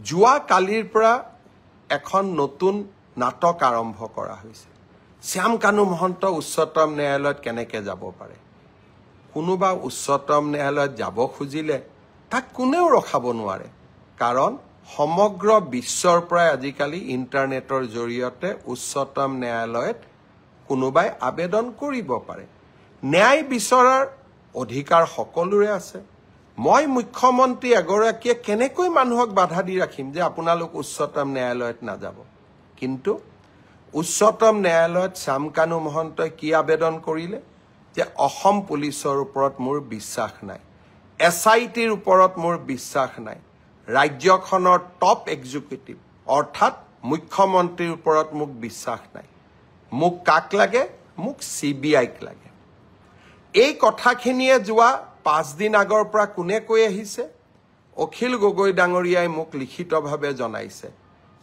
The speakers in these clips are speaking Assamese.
যোৱা কালিৰ পৰা এখন নতুন নাটক আৰম্ভ কৰা হৈছে শ্যাম কানু মহন্ত উচ্চতম ন্যায়ালয়ত কেনেকৈ যাব পাৰে কোনোবা উচ্চতম ন্যায়ালয়ত যাব খুজিলে তাক কোনেও ৰখাব নোৱাৰে কাৰণ সমগ্ৰ বিশ্বৰ পৰা আজিকালি ইন্টাৰনেটৰ জৰিয়তে উচ্চতম ন্যায়ালয়ত কোনোবাই আবেদন কৰিব পাৰে ন্যায় বিচৰাৰ অধিকাৰ সকলোৰে আছে মই মুখ্যমন্ত্ৰী এগৰাকীয়ে কেনেকৈ মানুহক বাধা দি ৰাখিম যে আপোনালোক উচ্চতম ন্যায়ালয়ত নাযাব কিন্তু উচ্চতম ন্যায়ালয়ত শ্যাম কানু মহন্তই কি আবেদন কৰিলে যে অসম পুলিচৰ ওপৰত মোৰ বিশ্বাস নাই এছআইটিৰ ওপৰত মোৰ বিশ্বাস নাই ৰাজ্যখনৰ টপ এক্সিকিউটিভ অৰ্থাৎ মুখ্যমন্ত্ৰীৰ ওপৰত মোক বিশ্বাস নাই মোক কাক লাগে মোক সিবিআইক লাগে এই কথাখিনিয়ে যোৱা 5 দিন আগৰ পৰা কোনে কৈ আহিছে অখিল গগৈ ডাঙৰীয়াই মোক লিখিতভাৱে জনাইছে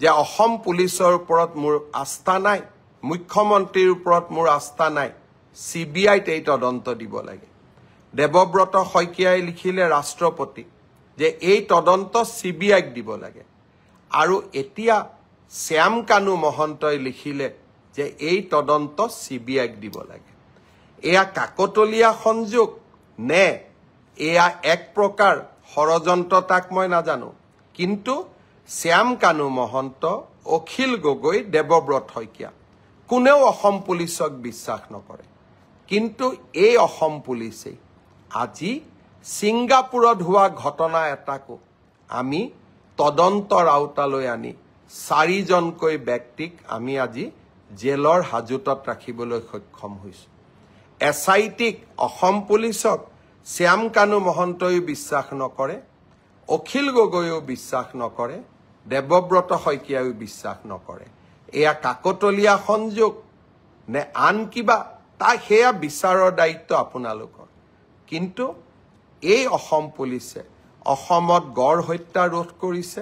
যে অসম পুলিচৰ ওপৰত মোৰ আস্থা নাই মুখ্যমন্ত্ৰীৰ ওপৰত মোৰ আস্থা নাই সিবিআইত এই তদন্ত দিব লাগে দেৱব্ৰত শইকীয়াই লিখিলে ৰাষ্ট্ৰপতি যে এই তদন্ত সিবিআইক দিব লাগে আৰু এতিয়া শ্যাম কানু মহন্তই লিখিলে যে এই তদন্ত সিবিআইক দিব লাগে এয়া কাকতলীয়া সংযোগ নে এয়া এক প্ৰকাৰ ষড়যন্ত্ৰ তাক মই নাজানো কিন্তু শ্যাম কানু মহন্ত অখিল গগৈ দেৱব্ৰত শইকীয়া কোনেও অসম পুলিচক বিশ্বাস নকৰে কিন্তু এই অসম পুলিচে আজি সিংগাপুৰত হোৱা ঘটনা এটাকো আমি তদন্তৰ আওতালৈ আনি 4 জনকৈ ব্যক্তিক আমি আজি জেলৰ হাজতত ৰাখিবলৈ সক্ষম হৈছো এছআইটিক অসম পুলিচক শ্যাম কানু মহন্তই বিশ্বাস নকৰে অখিল গগৈও বিশ্বাস নকৰে দেৱব্ৰত শইকীয়াও বিশ্বাস নকৰে এয়া কাকতলীয়া সংযোগ নে আন কিবা তা হেয়া বিচাৰৰ দায়িত্ব আপোনালোকৰ কিন্তু এই অসম পুলিচে অসমত গড় হত্যা ৰোধ কৰিছে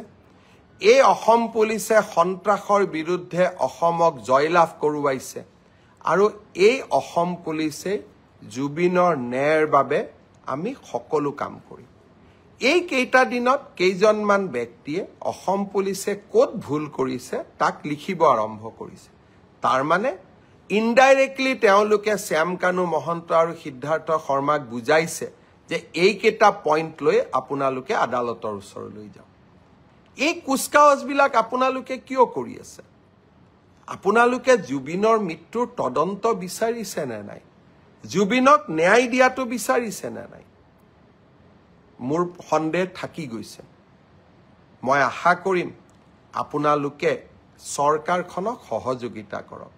এই অসম পুলিচে সন্ত্ৰাসৰ বিৰুদ্ধে অসমক জয়লাভ কৰোৱাইছে আৰু এই অসম পুলিচে জুবিনৰ ন্যায়ৰ বাবে আমি সকলো কাম কৰিম এই কেইটা দিনত কেইজনমান ব্যক্তিয়ে অসম পুলিচে ক'ত ভুল কৰিছে তাক লিখিব আৰম্ভ কৰিছে তাৰ মানে ইনডাইৰেক্টলি তেওঁলোকে শ্যাম কানু মহন্ত আৰু সিদ্ধাৰ্থ শৰ্মাক বুজাইছে যে এই কেইটা পইণ্ট লৈ আপোনালোকে আদালতৰ ওচৰলৈ যাওক এই কুচকাৱাজবিলাক আপোনালোকে কিয় কৰি আছে আপোনালোকে জুবিনৰ মৃত্যুৰ তদন্ত বিচাৰিছে নে নাই জুবিনক ন্যায় দিয়াটো বিচাৰিছে নে নাই মোৰ সন্দেহ থাকি গৈছে মই আশা কৰিম আপোনালোকে চৰকাৰখনক সহযোগিতা কৰক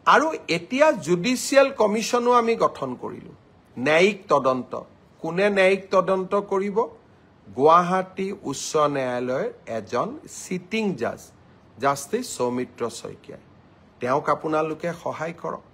আৰু এতিয়া জুডিচিয়েল কমিশনো আমি গঠন কৰিলো ন্যায়িক তদন্ত কোনে ন্যায়িক তদন্ত কৰিব গুৱাহাটী উচ্চ ন্যায়ালয়ৰ এজন সিটিং জাজ জাষ্টিস সৌমিত্ৰ শইকীয়া তেওঁক আপোনালোকে সহায় কৰক